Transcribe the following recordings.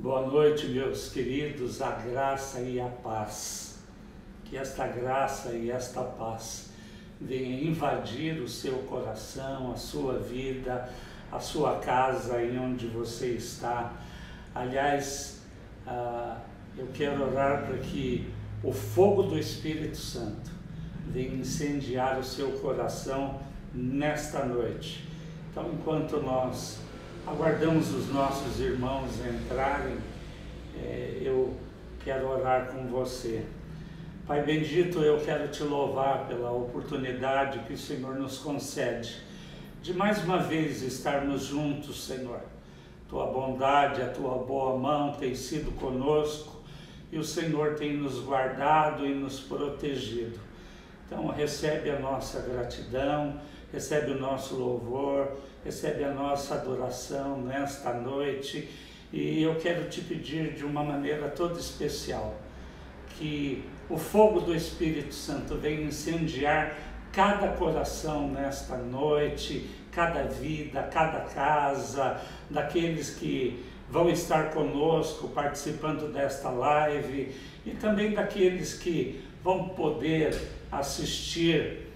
Boa noite, meus queridos, a graça e a paz. Que esta graça e esta paz venha invadir o seu coração, a sua vida, a sua casa e onde você está. Aliás, eu quero orar para que o fogo do Espírito Santo venha incendiar o seu coração nesta noite. Então, enquanto nós aguardamos os nossos irmãos entrarem, eu quero orar com você. Pai bendito, eu quero te louvar pela oportunidade que o Senhor nos concede de mais uma vez estarmos juntos, Senhor. Tua bondade, a tua boa mão tem sido conosco e o Senhor tem nos guardado e nos protegido. Então recebe a nossa gratidão, recebe o nosso louvor, recebe a nossa adoração nesta noite, e eu quero te pedir de uma maneira toda especial que o fogo do Espírito Santo venha incendiar cada coração nesta noite, cada vida, cada casa, daqueles que vão estar conosco participando desta live e também daqueles que vão poder assistir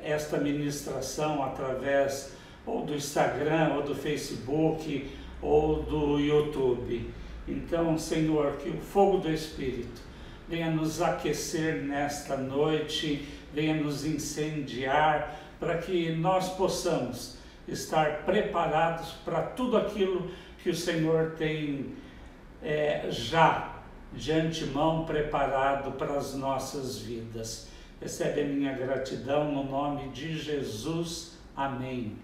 esta ministração através ou do Instagram, ou do Facebook, ou do YouTube. Então, Senhor, que o fogo do Espírito venha nos aquecer nesta noite, venha nos incendiar, para que nós possamos estar preparados para tudo aquilo que o Senhor tem já de antemão preparado para as nossas vidas. Recebe a minha gratidão no nome de Jesus. Amém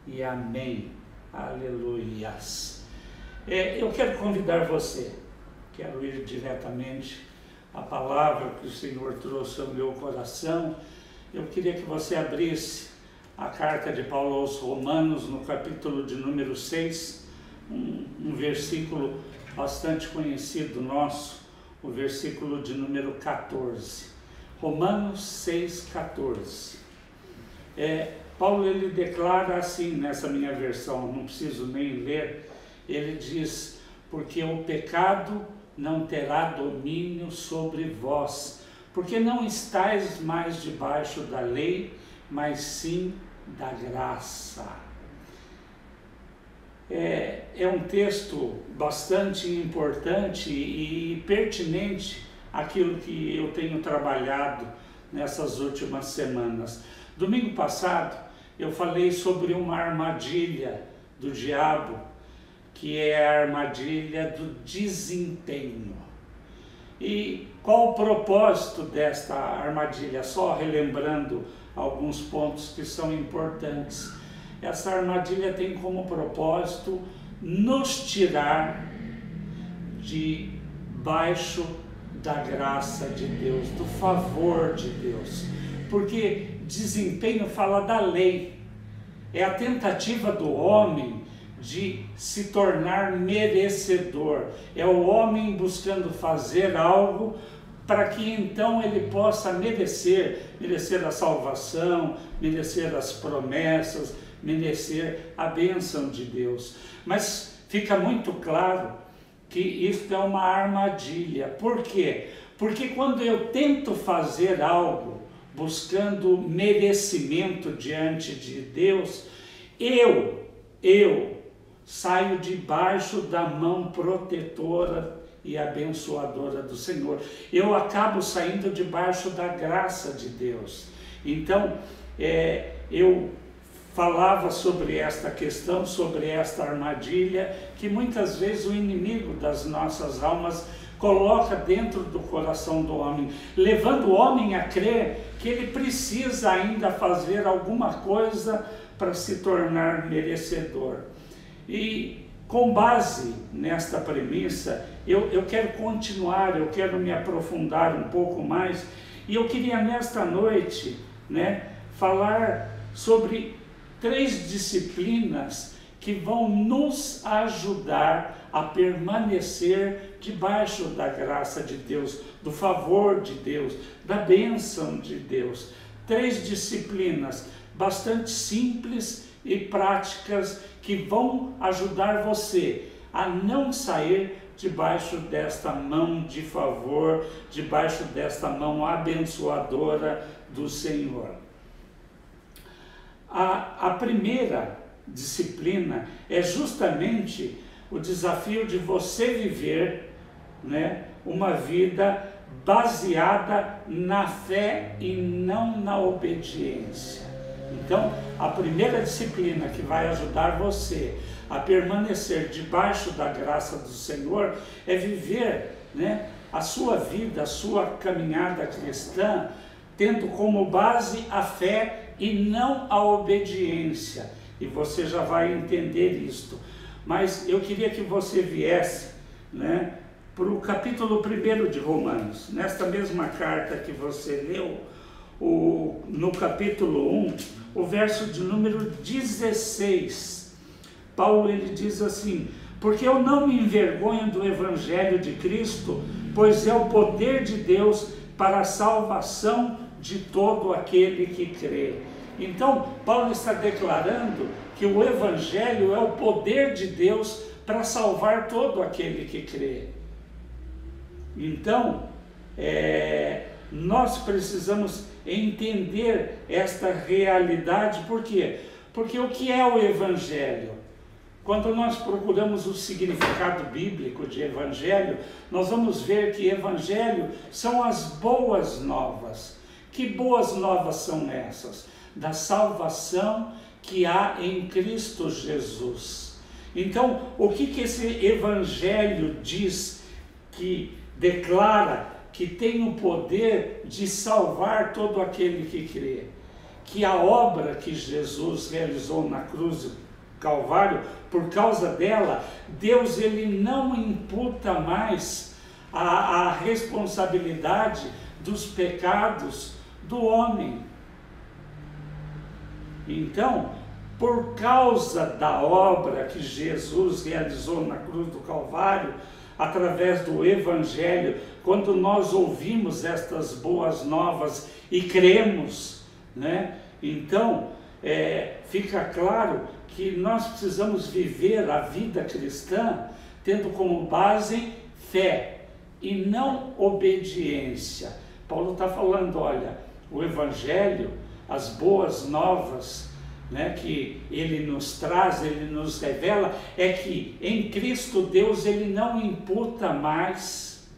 e amém. Aleluias. Eu quero convidar você, quero ir diretamente à palavra que o Senhor trouxe ao meu coração. Eu queria que você abrisse a carta de Paulo aos Romanos, no capítulo de número 6, um versículo bastante conhecido nosso, o versículo de número 14. Romanos 6,14. Paulo ele declara assim nessa minha versão, não preciso nem ler, ele diz: porque o pecado não terá domínio sobre vós, porque não estáis mais debaixo da lei, mas sim da graça. É um texto bastante importante e pertinente àquilo que eu tenho trabalhado nessas últimas semanas. Domingo passado eu falei sobre uma armadilha do diabo, que é a armadilha do desempenho. E qual o propósito desta armadilha? Só relembrando alguns pontos que são importantes. Essa armadilha tem como propósito nos tirar debaixo da graça de Deus, do favor de Deus. Porque desempenho fala da lei, é a tentativa do homem de se tornar merecedor, é o homem buscando fazer algo para que então ele possa merecer a salvação, merecer as promessas, merecer a bênção de Deus. Mas fica muito claro que isso é uma armadilha. Por quê? Porque quando eu tento fazer algo buscando merecimento diante de Deus, eu saio debaixo da mão protetora e abençoadora do Senhor. Eu acabo saindo debaixo da graça de Deus. Então, eu falava sobre esta questão, sobre esta armadilha, que muitas vezes o inimigo das nossas almas coloca dentro do coração do homem, levando o homem a crer que ele precisa ainda fazer alguma coisa para se tornar merecedor. E com base nesta premissa, eu quero continuar, eu quero me aprofundar um pouco mais, e eu queria nesta noite, falar sobre 3 disciplinas que vão nos ajudar a permanecer debaixo da graça de Deus, do favor de Deus, da bênção de Deus. 3 disciplinas bastante simples e práticas que vão ajudar você a não sair debaixo desta mão de favor, debaixo desta mão abençoadora do Senhor. A primeira disciplina é justamente o desafio de você viver, né, uma vida baseada na fé e não na obediência. Então, a primeira disciplina que vai ajudar você a permanecer debaixo da graça do Senhor é viver, né, a sua vida, a sua caminhada cristã, tendo como base a fé e não a obediência. E você já vai entender isto. Mas eu queria que você viesse, né, para o capítulo 1 de Romanos, nesta mesma carta que você leu, no capítulo 1, o verso de número 16, Paulo ele diz assim: porque eu não me envergonho do evangelho de Cristo, pois é o poder de Deus para a salvação de todo aquele que crê. Então, Paulo está declarando que o evangelho é o poder de Deus para salvar todo aquele que crê. Então, nós precisamos entender esta realidade. Por quê? Porque o que é o evangelho? Quando nós procuramos o significado bíblico de evangelho, nós vamos ver que evangelho são as boas novas. Que boas novas são essas? Da salvação que há em Cristo Jesus. Então, o que esse evangelho diz, que declara que tem o poder de salvar todo aquele que crê? Que a obra que Jesus realizou na cruz do Calvário, por causa dela, Deus ele não imputa mais a responsabilidade dos pecados do homem. Então, por causa da obra que Jesus realizou na cruz do Calvário, através do Evangelho, quando nós ouvimos estas boas novas e cremos, né? Então, fica claro que nós precisamos viver a vida cristã tendo como base fé e não obediência. Paulo está falando, olha, o Evangelho, as boas novas, né, que ele nos traz, ele nos revela, é que em Cristo Deus ele não imputa mais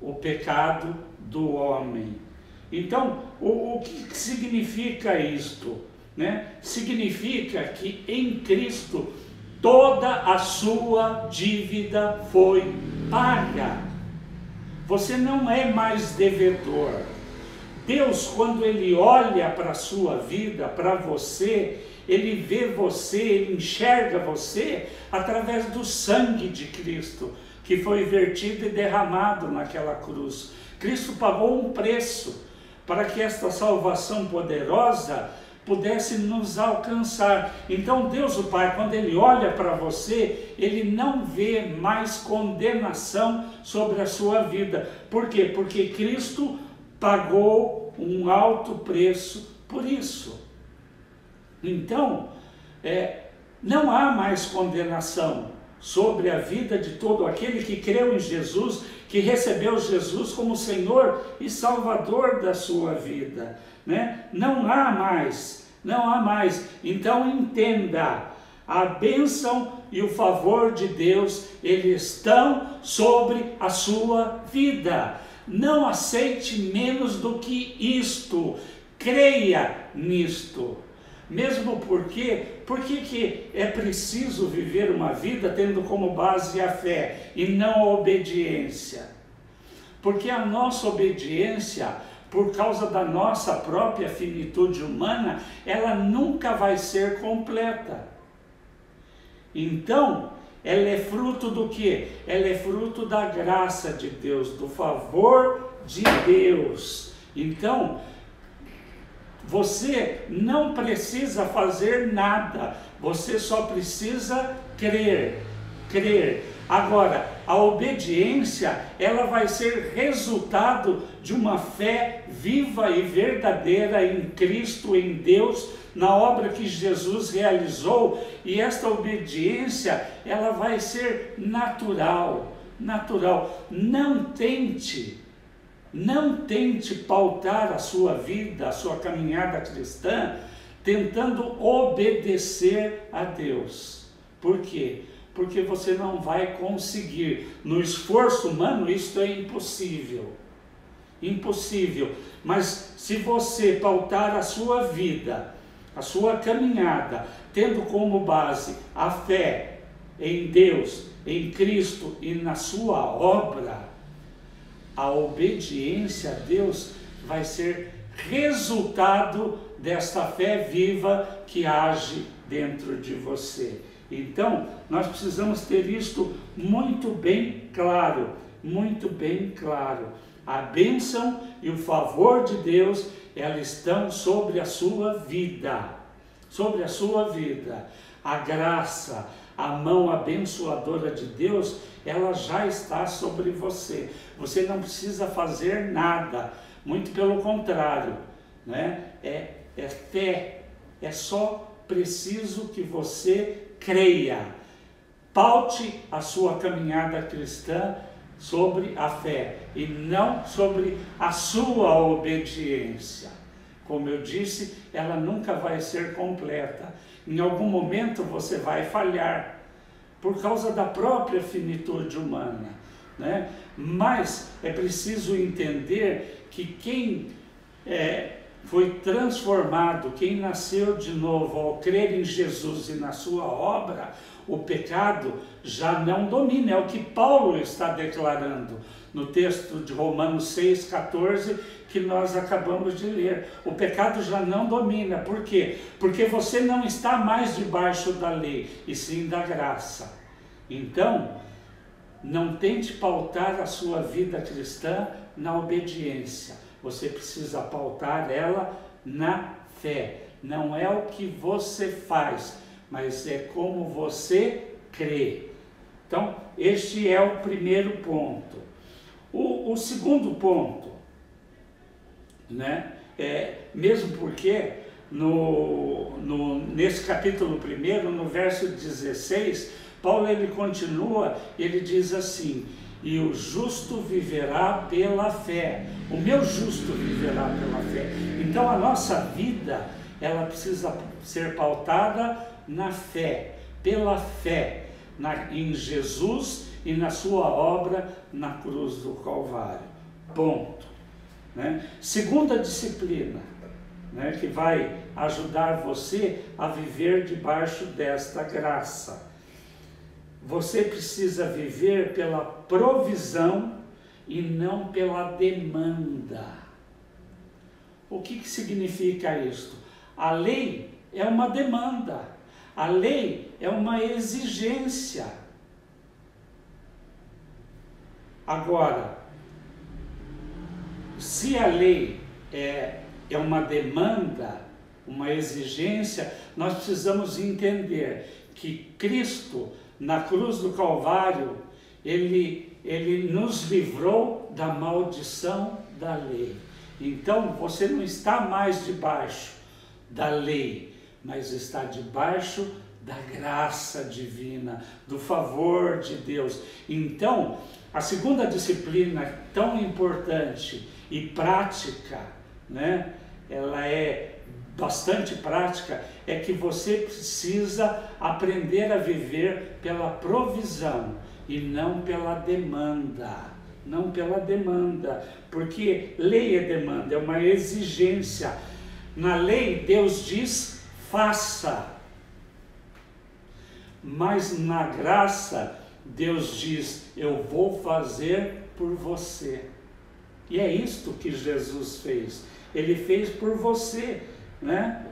o pecado do homem. Então, o que significa isto? Né? Significa que em Cristo toda a sua dívida foi paga. Você não é mais devedor. Deus, quando ele olha para a sua vida, para você, ele vê você, ele enxerga você através do sangue de Cristo, que foi vertido e derramado naquela cruz. Cristo pagou um preço para que esta salvação poderosa pudesse nos alcançar. Então Deus o Pai, quando ele olha para você, ele não vê mais condenação sobre a sua vida. Por quê? Porque Cristo pagou um alto preço por isso. Então, não há mais condenação sobre a vida de todo aquele que creu em Jesus, que recebeu Jesus como Senhor e Salvador da sua vida, né? Não há mais. Então entenda, a bênção e o favor de Deus, eles estão sobre a sua vida. Não aceite menos do que isto, creia nisto. Mesmo porque que é preciso viver uma vida tendo como base a fé e não a obediência? Porque a nossa obediência, por causa da nossa própria finitude humana, ela nunca vai ser completa. Então, ela é fruto do quê? Ela é fruto da graça de Deus, do favor de Deus. Então, você não precisa fazer nada, você só precisa crer. Agora, a obediência, ela vai ser resultado de uma fé viva e verdadeira em Cristo, em Deus, na obra que Jesus realizou, e esta obediência, ela vai ser natural, natural. Não tente pautar a sua vida, a sua caminhada cristã, tentando obedecer a Deus. Por quê? Porque você não vai conseguir. No esforço humano, isso é impossível. Impossível. Mas se você pautar a sua vida, a sua caminhada, tendo como base a fé em Deus, em Cristo e na sua obra, a obediência a Deus vai ser resultado desta fé viva que age dentro de você. Então, nós precisamos ter isto muito bem claro, muito bem claro. A bênção e o favor de Deus, elas estão sobre a sua vida, sobre a sua vida. A graça, a mão abençoadora de Deus, ela já está sobre você. Você não precisa fazer nada, muito pelo contrário, né? É fé, é só preciso que você creia. Paute a sua caminhada cristã sobre a fé e não sobre a sua obediência. Como eu disse, ela nunca vai ser completa. Em algum momento você vai falhar, por causa da própria finitude humana, né? Mas é preciso entender que quem foi transformado, quem nasceu de novo ao crer em Jesus e na sua obra, o pecado já não domina. É o que Paulo está declarando no texto de Romanos 6,14, que nós acabamos de ler. O pecado já não domina. Por quê? Porque você não está mais debaixo da lei, e sim da graça. Então, não tente pautar a sua vida cristã na obediência. Você precisa pautar ela na fé. Não é o que você faz, mas é como você crê. Então, este é o primeiro ponto. O segundo ponto, né, mesmo porque nesse capítulo 1, no verso 16, Paulo ele continua, ele diz assim: e o justo viverá pela fé. O meu justo viverá pela fé. Então a nossa vida, ela precisa ser pautada na fé, pela fé, em Jesus e na sua obra na cruz do Calvário. Ponto. Né? Segunda disciplina, né, que vai ajudar você a viver debaixo desta graça. Você precisa viver pela provisão e não pela demanda. O que significa isto? A lei é uma demanda, a lei é uma exigência. Agora, se a lei é uma demanda, uma exigência, nós precisamos entender que Cristo, na cruz do Calvário, ele nos livrou da maldição da lei. Então, você não está mais debaixo da lei, mas está debaixo da graça divina, do favor de Deus. Então, a segunda disciplina tão importante e prática, né? Ela é bastante prática, é que você precisa aprender a viver pela provisão e não pela demanda. Não pela demanda, porque lei é demanda, é uma exigência. Na lei Deus diz, faça. Mas na graça Deus diz, eu vou fazer por você. E é isto que Jesus fez. Ele fez por você, né?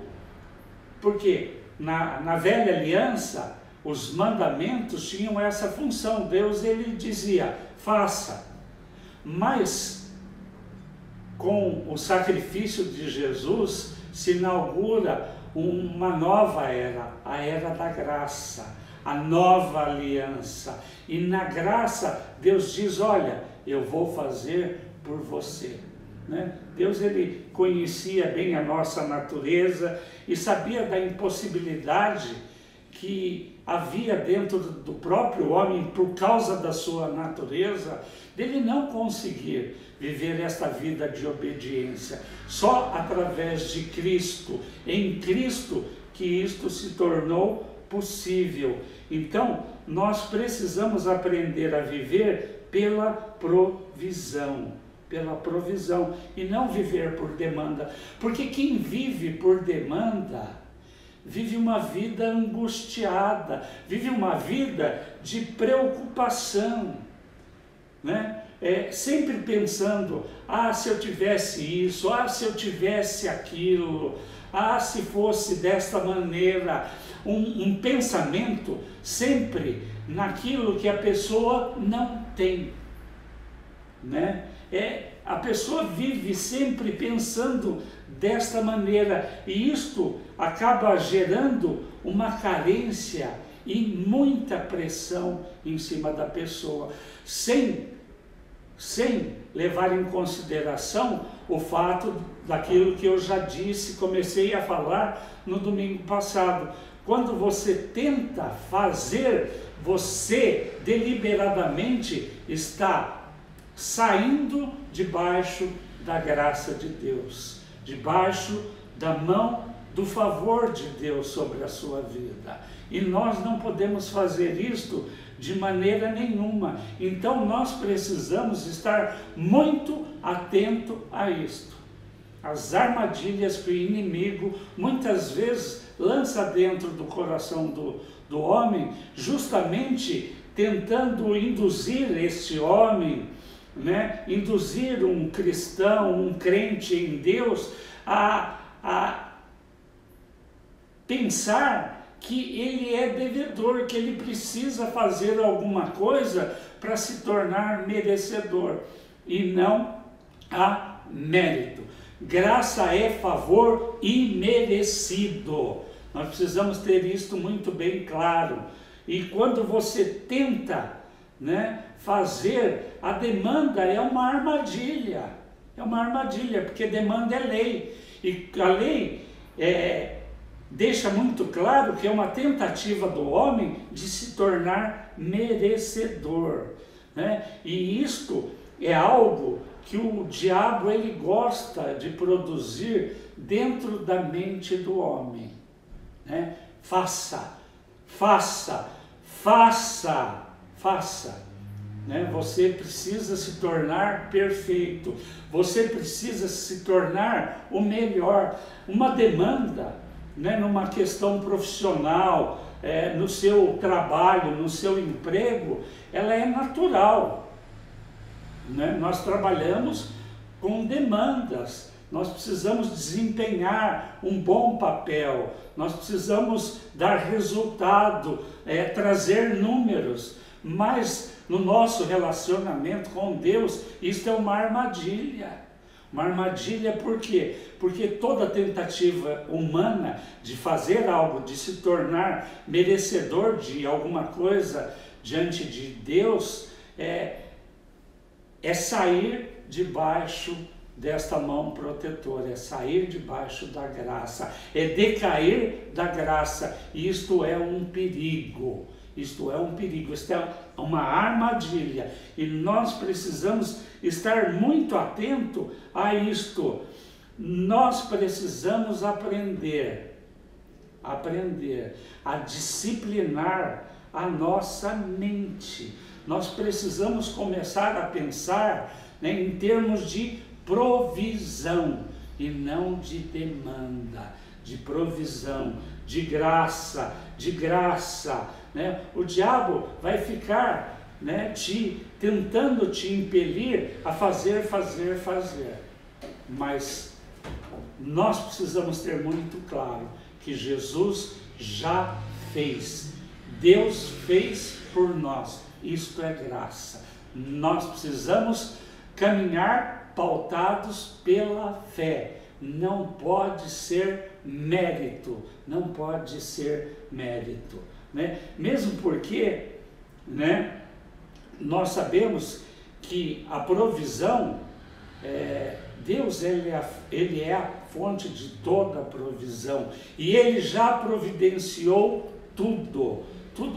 Porque na velha aliança, os mandamentos tinham essa função. Deus, ele dizia, faça. Mas com o sacrifício de Jesus se inaugura uma nova era, a era da graça, a nova aliança. E na graça, Deus diz, olha, eu vou fazer por você. Né? Deus, ele conhecia bem a nossa natureza e sabia da impossibilidade que havia dentro do próprio homem, por causa da sua natureza, dele não conseguir viver esta vida de obediência. Só através de Cristo, em Cristo, que isto se tornou possível. Então, nós precisamos aprender a viver pela provisão, e não viver por demanda, porque quem vive por demanda, vive uma vida angustiada, vive uma vida de preocupação, né? Sempre pensando, se eu tivesse isso, se eu tivesse aquilo, se fosse desta maneira, um pensamento sempre naquilo que a pessoa não tem, né? A pessoa vive sempre pensando desta maneira, e isto acaba gerando uma carência e muita pressão em cima da pessoa, sem levar em consideração o fato daquilo que eu já disse, comecei a falar no domingo passado. Quando você tenta fazer, você deliberadamente está saindo debaixo da graça de Deus, debaixo da mão do favor de Deus sobre a sua vida. E nós não podemos fazer isto de maneira nenhuma. Então nós precisamos estar muito atento a isto. As armadilhas que o inimigo muitas vezes lança dentro do coração do homem, justamente tentando induzir este homem, né, induzir um cristão, um crente em Deus, a pensar que ele é devedor, que ele precisa fazer alguma coisa para se tornar merecedor, e não há mérito. Graça é favor imerecido. Nós precisamos ter isto muito bem claro. E quando você tenta, né, fazer, a demanda é uma armadilha. É uma armadilha, porque demanda é lei. E a lei deixa muito claro que é uma tentativa do homem de se tornar merecedor, né? E isto é algo que o diabo ele gosta de produzir dentro da mente do homem, né? Faça, né? Você precisa se tornar perfeito, você precisa se tornar o melhor. Uma demanda, né, numa questão profissional, no seu trabalho, no seu emprego, ela é natural, né? Nós trabalhamos com demandas, nós precisamos desempenhar um bom papel, nós precisamos dar resultado, trazer números, mas no nosso relacionamento com Deus, isso é uma armadilha. Uma armadilha por quê? Porque toda tentativa humana de fazer algo, de se tornar merecedor de alguma coisa diante de Deus, é sair debaixo desta mão protetora, é sair debaixo da graça, é decair da graça. E isto é um perigo. Isto é um perigo, isto é uma armadilha, e nós precisamos estar muito atento a isto. Nós precisamos aprender a disciplinar a nossa mente. Nós precisamos começar a pensar, né, em termos de provisão e não de demanda, de provisão, de graça, né? O diabo vai ficar, né, tentando te impelir a fazer, mas nós precisamos ter muito claro que Jesus já fez, Deus fez por nós, isto é graça. Nós precisamos caminhar pautados pela fé, não pode ser mérito, não pode ser mérito, né? Mesmo porque, né, nós sabemos que a provisão, Deus ele é a fonte de toda a provisão, e Ele já providenciou tudo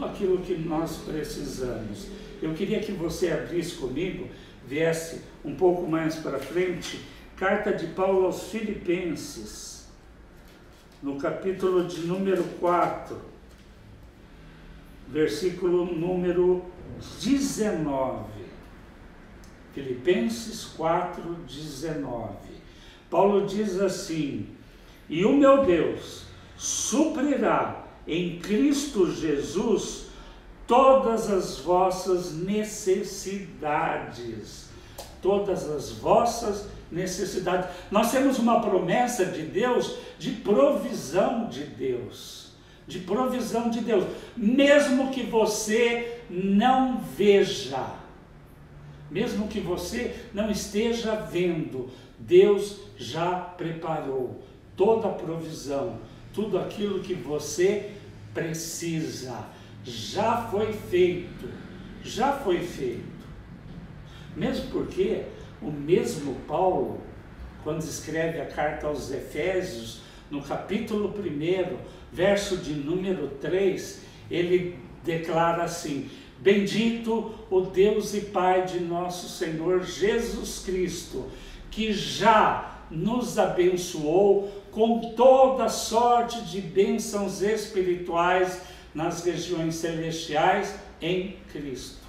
aquilo que nós precisamos. Eu queria que você abrisse comigo, viesse um pouco mais para frente, carta de Paulo aos Filipenses, no capítulo de número 4, versículo número 19. Filipenses 4, 19. Paulo diz assim: e o meu Deus suprirá em Cristo Jesus todas as vossas necessidades. Todas as vossas necessidades. Nós temos uma promessa de Deus, de provisão de Deus. De provisão de Deus. Mesmo que você não veja, mesmo que você não esteja vendo, Deus já preparou toda a provisão, tudo aquilo que você precisa. Já foi feito, já foi feito. Mesmo porque o mesmo Paulo, quando escreve a carta aos Efésios, no capítulo 1, verso de número 3, ele declara assim: bendito o Deus e Pai de nosso Senhor Jesus Cristo, que já nos abençoou com toda sorte de bênçãos espirituais nas regiões celestiais em Cristo.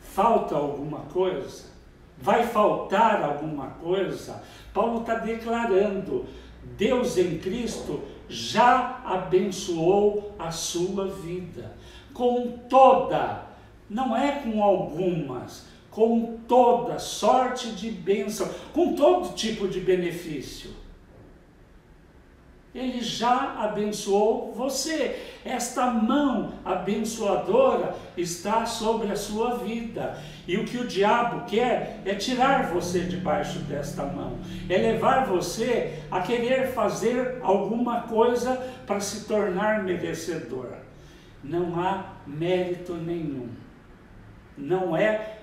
Falta alguma coisa? Vai faltar alguma coisa? Paulo está declarando: Deus em Cristo já abençoou a sua vida, com toda, não é com algumas, com toda sorte de bênção, com todo tipo de benefício. Ele já abençoou você. Esta mão abençoadora está sobre a sua vida. E o que o diabo quer é tirar você debaixo desta mão. É levar você a querer fazer alguma coisa para se tornar merecedor. Não há mérito nenhum. Não é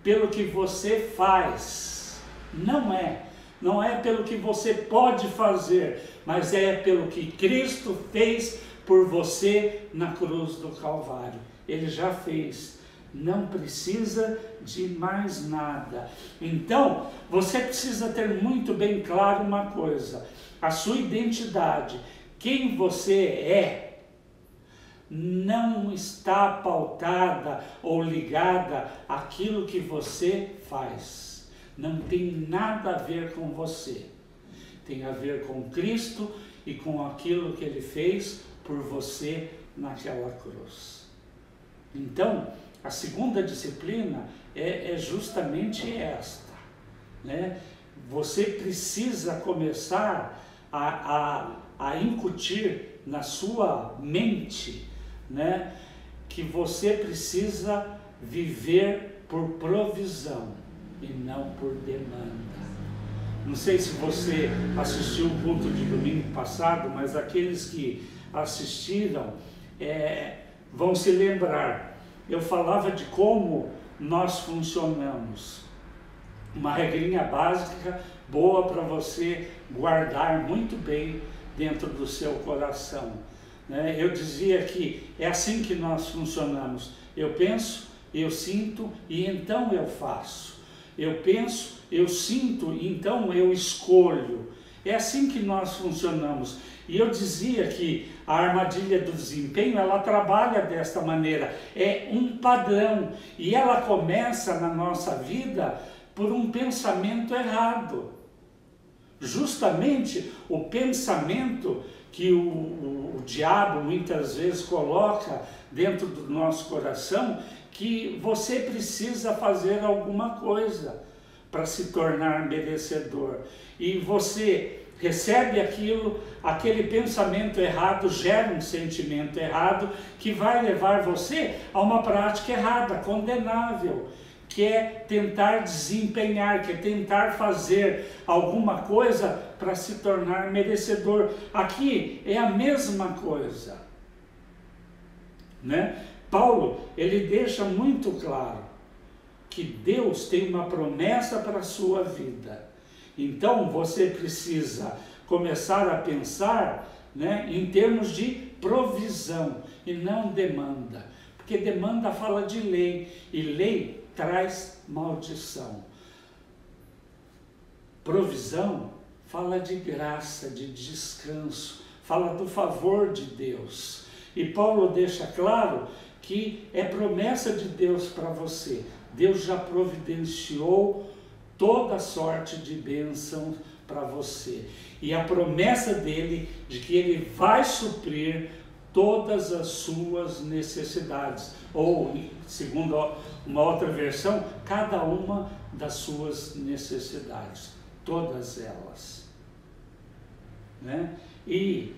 pelo que você faz. Não é. Não é pelo que você pode fazer, mas é pelo que Cristo fez por você na cruz do Calvário. Ele já fez, não precisa de mais nada. Então, você precisa ter muito bem claro uma coisa: a sua identidade, quem você é, não está pautada ou ligada àquilo que você faz. Não tem nada a ver com você. Tem a ver com Cristo e com aquilo que Ele fez por você naquela cruz. Então, a segunda disciplina é justamente esta, né? Você precisa começar a incutir na sua mente, né, que você precisa viver por provisão e não por demanda. Não sei se você assistiu o culto de domingo passado, mas aqueles que assistiram vão se lembrar. Eu falava de como nós funcionamos. Uma regrinha básica, boa para você guardar muito bem dentro do seu coração, né? Eu dizia que é assim que nós funcionamos. Eu penso, eu sinto e então eu faço. Eu penso, eu sinto, então eu escolho. É assim que nós funcionamos. E eu dizia que a armadilha do desempenho, ela trabalha desta maneira. É um padrão. E ela começa na nossa vida por um pensamento errado. Justamente o pensamento que o diabo muitas vezes coloca dentro do nosso coração, que você precisa fazer alguma coisa para se tornar merecedor. E você recebe aquilo, aquele pensamento errado gera um sentimento errado que vai levar você a uma prática errada, condenável, quer tentar desempenhar, quer tentar fazer alguma coisa para se tornar merecedor. Aqui é a mesma coisa, né? Paulo, ele deixa muito claro que Deus tem uma promessa para a sua vida. Então você precisa começar a pensar, né, em termos de provisão e não demanda. Porque demanda fala de lei, e lei traz maldição. Provisão fala de graça, de descanso, fala do favor de Deus. E Paulo deixa claro que é promessa de Deus para você. Deus já providenciou toda sorte de bênção para você. E a promessa dele de que ele vai suprir todas as suas necessidades. Ou, segundo uma outra versão, cada uma das suas necessidades. Todas elas. Né? E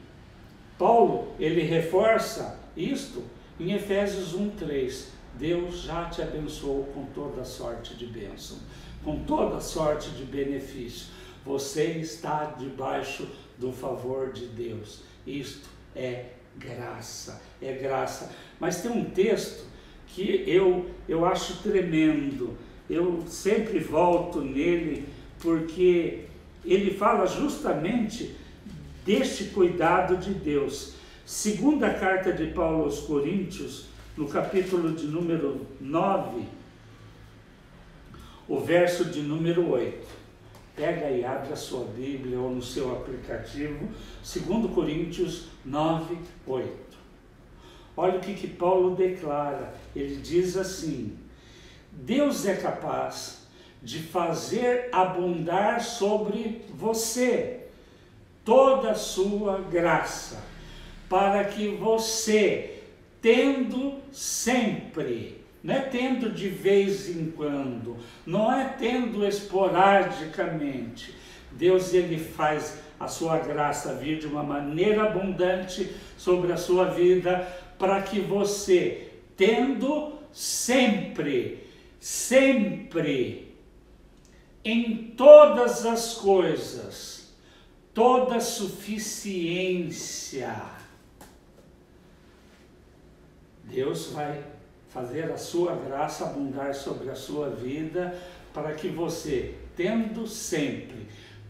Paulo, ele reforça isto em Efésios 1:3. Deus já te abençoou com toda sorte de bênção, com toda sorte de benefício. Você está debaixo do favor de Deus. Isto é graça, é graça. Mas tem um texto que eu acho tremendo. Eu sempre volto nele porque ele fala justamente deste cuidado de Deus. Segunda carta de Paulo aos Coríntios, no capítulo de número 9, o verso de número 8. Pega e abre a sua Bíblia ou no seu aplicativo, 2 Coríntios 9, 8. Olha o que Paulo declara. Ele diz assim: Deus é capaz de fazer abundar sobre você toda a sua graça, para que você, tendo sempre, não é tendo de vez em quando, não é tendo esporadicamente, Deus, ele faz a sua graça vir de uma maneira abundante sobre a sua vida, para que você, tendo sempre, em todas as coisas, toda suficiência, Deus vai fazer a sua graça abundar sobre a sua vida, para que você, tendo sempre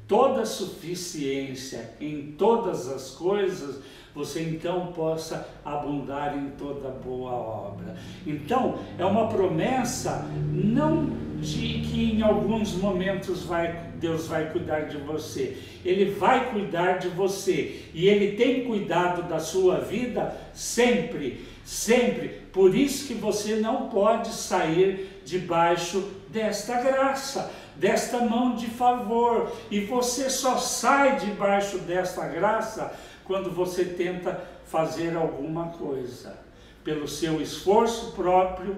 toda suficiência em todas as coisas, você então possa abundar em toda boa obra. Então, é uma promessa não de que em alguns momentos Deus vai cuidar de você. Ele vai cuidar de você. E Ele tem cuidado da sua vida sempre, sempre. Por isso que você não pode sair debaixo desta graça, desta mão de favor. E você só sai debaixo desta graça quando você tenta fazer alguma coisa. Pelo seu esforço próprio,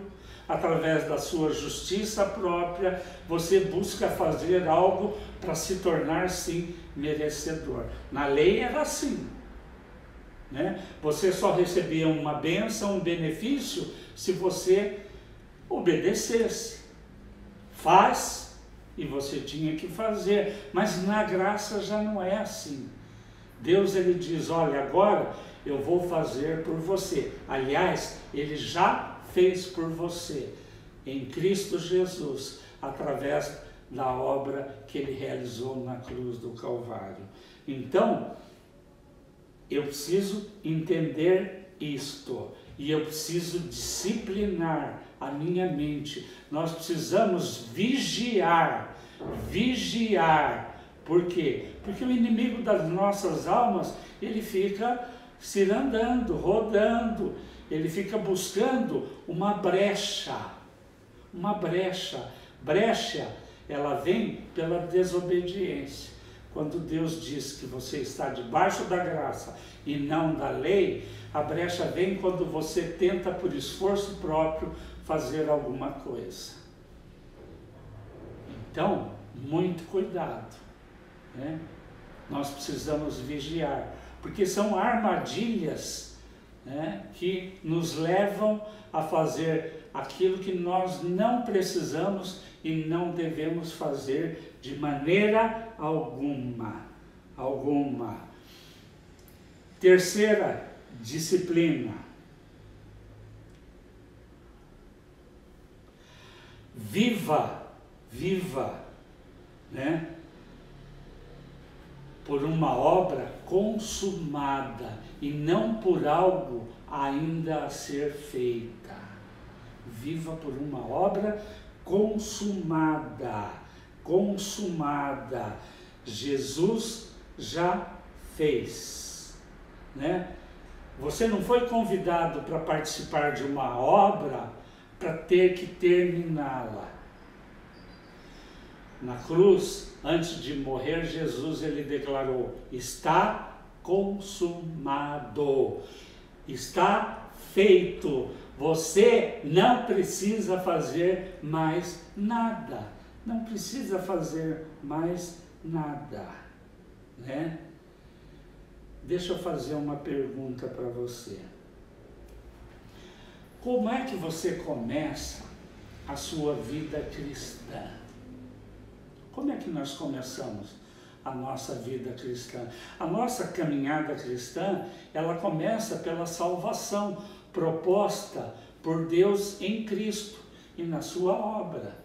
através da sua justiça própria, você busca fazer algo para se tornar, sim, merecedor. Na lei era assim, né? Você só recebia uma bênção, um benefício, se você obedecesse. Faz, e você tinha que fazer. Mas na graça já não é assim. Deus, ele diz: olha, agora eu vou fazer por você. Aliás, ele já fez por você, em Cristo Jesus, através da obra que ele realizou na cruz do Calvário. Então, eu preciso entender isto, e eu preciso disciplinar a minha mente. Nós precisamos vigiar. Por quê? Porque o inimigo das nossas almas, ele fica cirandando, rodando, ele fica buscando uma brecha. Brecha, ela vem pela desobediência. Quando Deus diz que você está debaixo da graça e não da lei, a brecha vem quando você tenta, por esforço próprio, fazer alguma coisa. Então, muito cuidado, né? Nós precisamos vigiar, porque são armadilhas, né, que nos levam a fazer aquilo que nós não precisamos e não devemos fazer de maneira alguma. Terceira disciplina. Viva, né? Por uma obra consumada e não por algo ainda a ser feita. Viva por uma obra consumada. Jesus já fez, né? Você não foi convidado para participar de uma obra para ter que terminá-la. Na cruz, antes de morrer, Jesus ele declarou: está consumado, está feito. Você não precisa fazer mais nada, não precisa fazer mais nada, né? Deixa eu fazer uma pergunta para você. Como é que você começa a sua vida cristã? Como é que nós começamos a nossa vida cristã? A nossa caminhada cristã, ela começa pela salvação proposta por Deus em Cristo e na sua obra,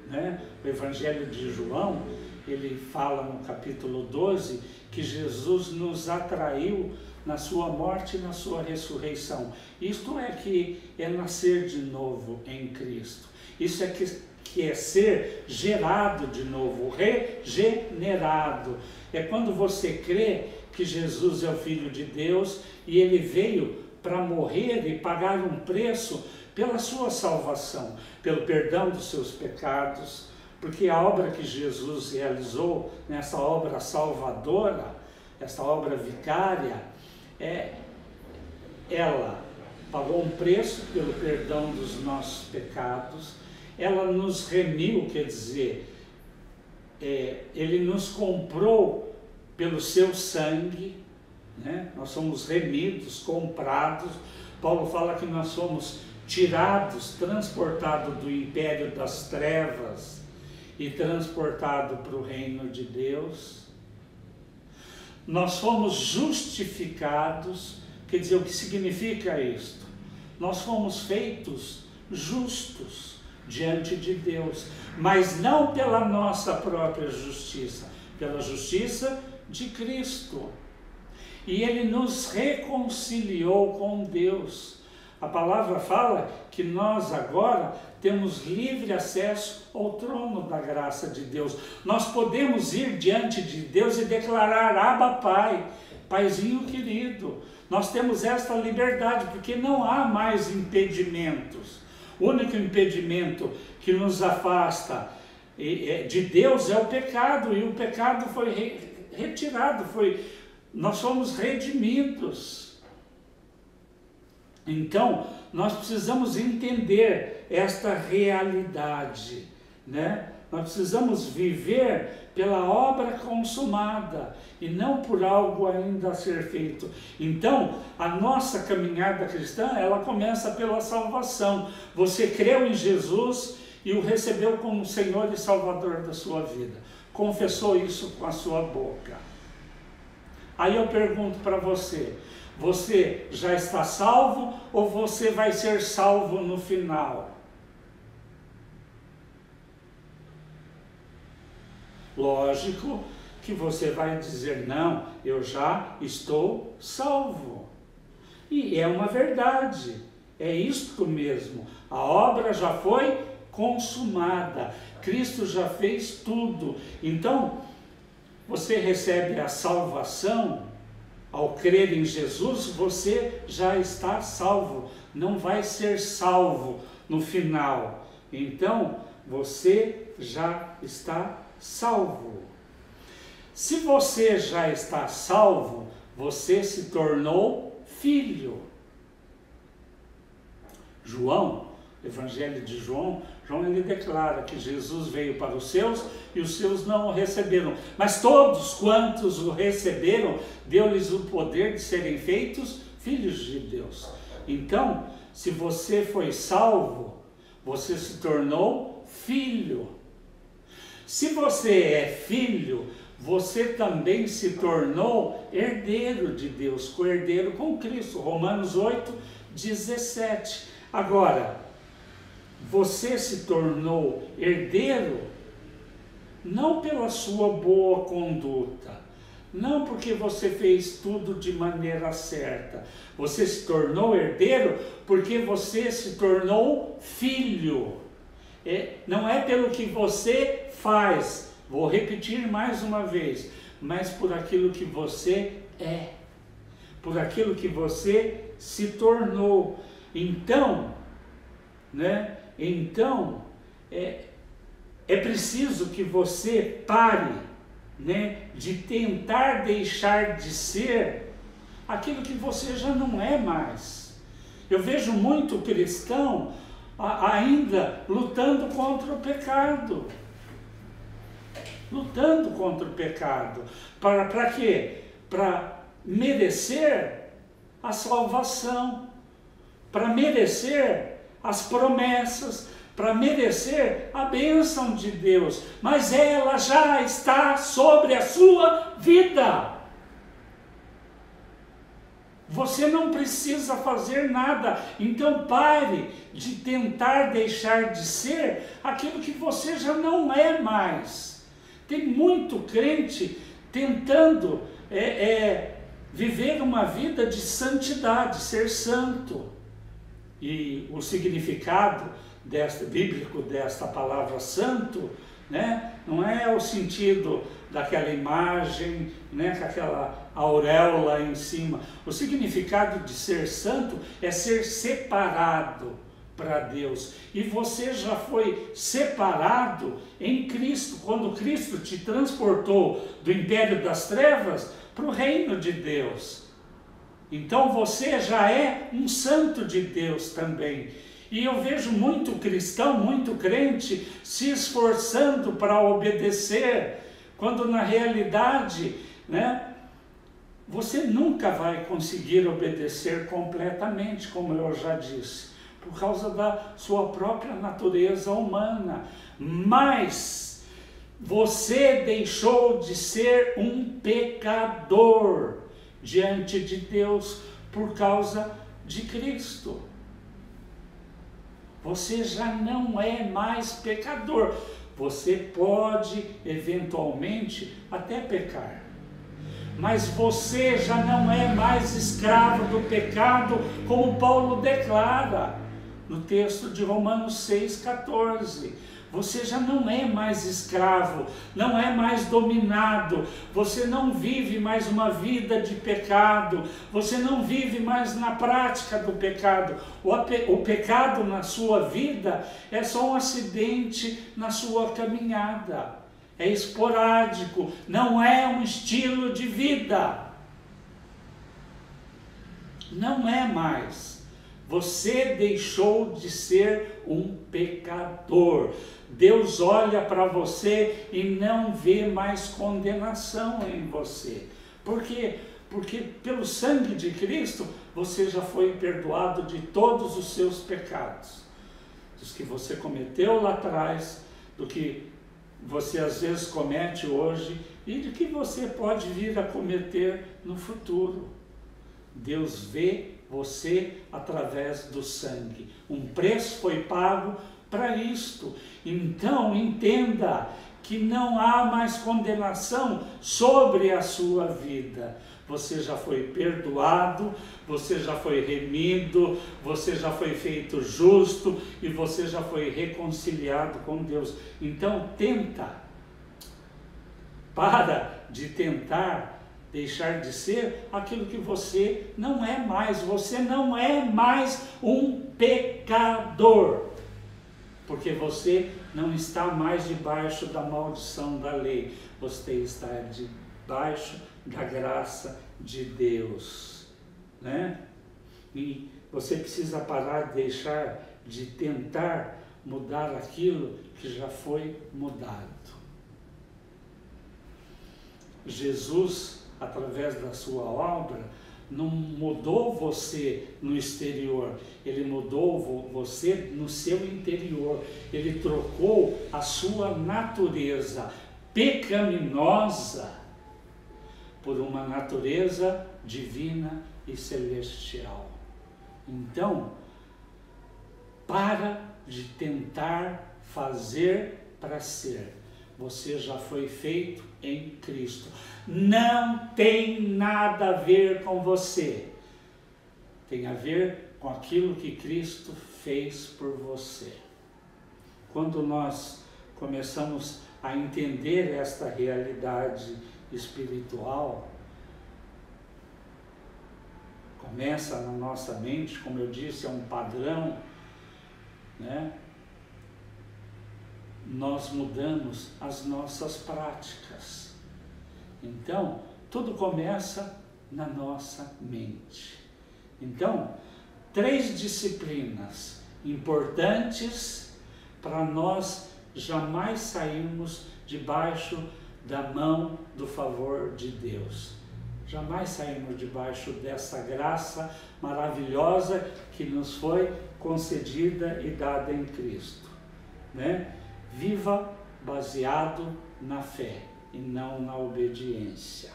né? O Evangelho de João, ele fala no capítulo 12 que Jesus nos atraiu na sua morte e na sua ressurreição. Isto é que é nascer de novo em Cristo. Isso é que é ser gerado de novo, regenerado. É quando você crê que Jesus é o Filho de Deus e ele veio para morrer e pagar um preço pela sua salvação, pelo perdão dos seus pecados, porque a obra que Jesus realizou, nessa obra salvadora, essa obra vicária, ela pagou um preço pelo perdão dos nossos pecados, ela nos remiu, quer dizer, ele nos comprou pelo seu sangue, né? Nós somos remidos, comprados. Paulo fala que nós somos tirados, transportados do império das trevas e transportados para o reino de Deus. Nós fomos justificados, quer dizer, o que significa isto? Nós fomos feitos justos diante de Deus, mas não pela nossa própria justiça, pela justiça de Cristo. E ele nos reconciliou com Deus. A palavra fala que nós agora temos livre acesso ao trono da graça de Deus. Nós podemos ir diante de Deus e declarar: Abba, Pai, Paizinho querido. Nós temos esta liberdade, porque não há mais impedimentos. O único impedimento que nos afasta de Deus é o pecado, e o pecado foi retirado, nós fomos redimidos. Então, nós precisamos entender esta realidade, né? Nós precisamos viver pela obra consumada e não por algo ainda a ser feito. Então, a nossa caminhada cristã, ela começa pela salvação. Você creu em Jesus e o recebeu como Senhor e Salvador da sua vida. Confessou isso com a sua boca. Aí eu pergunto para você: você já está salvo ou você vai ser salvo no final? Lógico que você vai dizer: não, eu já estou salvo. E é uma verdade, é isto mesmo. A obra já foi consumada, Cristo já fez tudo. Então, você recebe a salvação, ao crer em Jesus, você já está salvo, não vai ser salvo no final. Então, você já está salvo. Se você já está salvo, você se tornou filho. João, Evangelho de João, ele declara que Jesus veio para os seus e os seus não o receberam. Mas todos quantos o receberam, deu-lhes o poder de serem feitos filhos de Deus. Então, se você foi salvo, você se tornou filho. Se você é filho, você também se tornou herdeiro de Deus, co-herdeiro com Cristo. Romanos 8, 17. Agora, você se tornou herdeiro não pela sua boa conduta, não porque você fez tudo de maneira certa. Você se tornou herdeiro porque você se tornou filho. Não é pelo que você faz, vou repetir mais uma vez, mas por aquilo que você é, por aquilo que você se tornou. Então, é preciso que você pare, de tentar deixar de ser aquilo que você já não é mais. Eu vejo muito cristão ainda lutando contra o pecado. Lutando contra o pecado. Para quê? Para merecer a salvação, para merecer as promessas, para merecer a bênção de Deus, mas ela já está sobre a sua vida. Você não precisa fazer nada, então pare de tentar deixar de ser aquilo que você já não é mais. Tem muito crente tentando viver uma vida de santidade, ser santo. E o significado bíblico desta palavra santo, não é o sentido daquela imagem, com aquela auréola em cima. O significado de ser santo é ser separado para Deus. E você já foi separado em Cristo, quando Cristo te transportou do império das trevas para o reino de Deus. Então você já é um santo de Deus também. E eu vejo muito cristão, muito crente se esforçando para obedecer, quando na realidade, você nunca vai conseguir obedecer completamente, como eu já disse, por causa da sua própria natureza humana. Mas você deixou de ser um pecador diante de Deus por causa de Cristo. Você já não é mais pecador. Você pode eventualmente até pecar, mas você já não é mais escravo do pecado, como Paulo declara no texto de Romanos 6,14. Você já não é mais escravo, não é mais dominado, você não vive mais uma vida de pecado, você não vive mais na prática do pecado. O pecado na sua vida é só um acidente na sua caminhada, é esporádico, não é um estilo de vida. Não é mais. Você deixou de ser um pecador. Deus olha para você e não vê mais condenação em você. Por quê? Porque pelo sangue de Cristo você já foi perdoado de todos os seus pecados. Dos que você cometeu lá atrás, do que você às vezes comete hoje e do que você pode vir a cometer no futuro. Deus vê você através do sangue. Um preço foi pago para isto. Então entenda que não há mais condenação sobre a sua vida. Você já foi perdoado, você já foi remido, você já foi feito justo e você já foi reconciliado com Deus. Então para de tentar deixar de ser aquilo que você não é mais. Você não é mais um pecador, porque você não está mais debaixo da maldição da lei. Você está debaixo da graça de Deus, E você precisa parar de deixar de tentar mudar aquilo que já foi mudado. Jesus, através da sua obra, não mudou você no exterior, Ele mudou você no seu interior. Ele trocou a sua natureza pecaminosa por uma natureza divina e celestial. Então, para de tentar fazer para ser. Você já foi feito em Cristo. Não tem nada a ver com você. Tem a ver com aquilo que Cristo fez por você. Quando nós começamos a entender esta realidade espiritual, começa na nossa mente, como eu disse, é um padrão, né? Nós mudamos as nossas práticas. Então, tudo começa na nossa mente. Então, 3 disciplinas importantes para nós jamais sairmos debaixo da mão do favor de Deus. Jamais saímos debaixo dessa graça maravilhosa que nos foi concedida e dada em Cristo, né? Viva baseado na fé e não na obediência.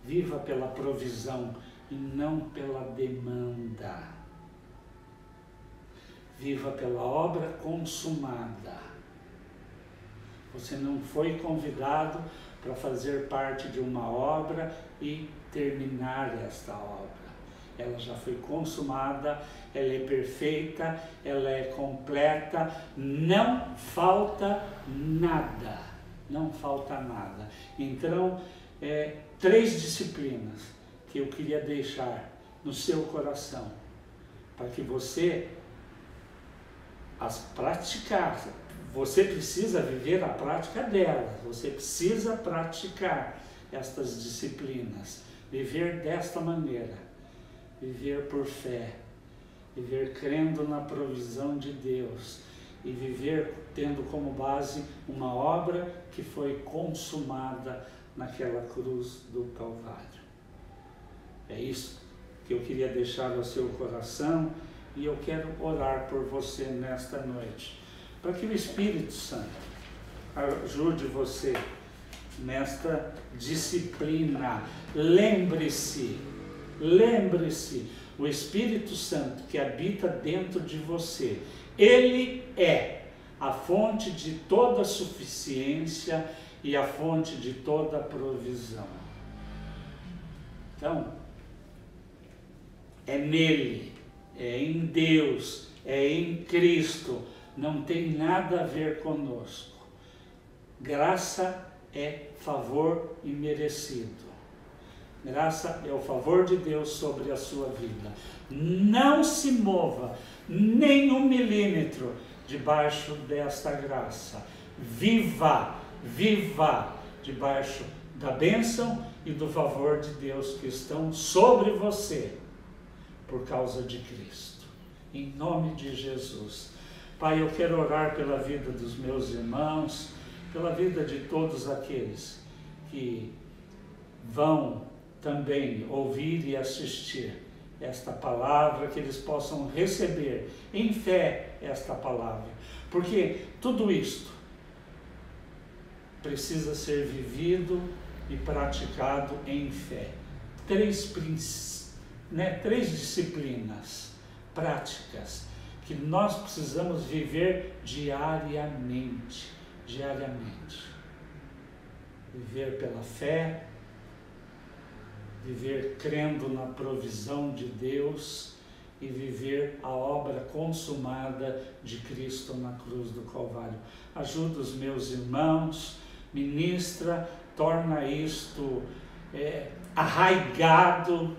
Viva pela provisão e não pela demanda. Viva pela obra consumada. Você não foi convidado para fazer parte de uma obra e terminar esta obra. Ela já foi consumada, ela é perfeita, ela é completa, não falta nada, não falta nada. Então, 3 disciplinas que eu queria deixar no seu coração, para que você as praticasse. Você precisa viver a prática delas, você precisa praticar estas disciplinas, viver desta maneira. Viver por fé, viver crendo na provisão de Deus e viver tendo como base uma obra que foi consumada naquela cruz do Calvário. É isso que eu queria deixar ao seu coração e eu quero orar por você nesta noite, para que o Espírito Santo ajude você nesta disciplina. Lembre-se, o Espírito Santo que habita dentro de você, ele é a fonte de toda suficiência e a fonte de toda provisão. Então, é nele, é em Deus, é em Cristo, não tem nada a ver conosco. Graça é favor imerecido. Graça é o favor de Deus sobre a sua vida. Não se mova nem 1 milímetro debaixo desta graça. Viva debaixo da bênção e do favor de Deus que estão sobre você por causa de Cristo. Em nome de Jesus. Pai, eu quero orar pela vida dos meus irmãos, pela vida de todos aqueles que vão também ouvir e assistir esta palavra, que eles possam receber em fé esta palavra, porque tudo isto precisa ser vivido e praticado em fé. 3 disciplinas práticas que nós precisamos viver diariamente. Viver pela fé, viver crendo na provisão de Deus e viver a obra consumada de Cristo na cruz do Calvário. Ajuda os meus irmãos, ministra, torna isto arraigado,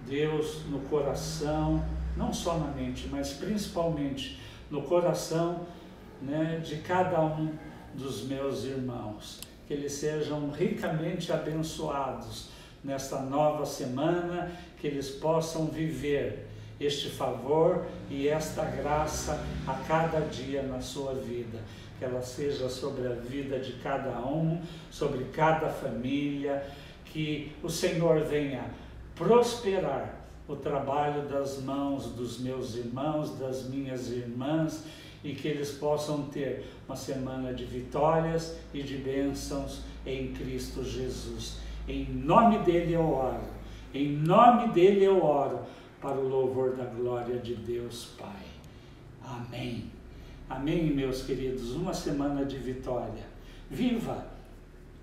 Deus, no coração, não só na mente, mas principalmente no coração, né, de cada um dos meus irmãos. Que eles sejam ricamente abençoados nesta nova semana, que eles possam viver este favor e esta graça a cada dia na sua vida, que ela seja sobre a vida de cada um, sobre cada família, que o Senhor venha prosperar o trabalho das mãos dos meus irmãos, das minhas irmãs, e que eles possam ter uma semana de vitórias e de bênçãos em Cristo Jesus. Em nome dele eu oro, em nome dele eu oro, para o louvor da glória de Deus Pai. Amém. Amém, meus queridos, uma semana de vitória. Viva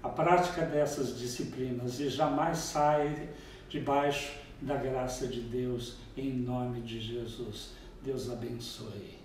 a prática dessas disciplinas e jamais saia debaixo da graça de Deus, em nome de Jesus. Deus abençoe.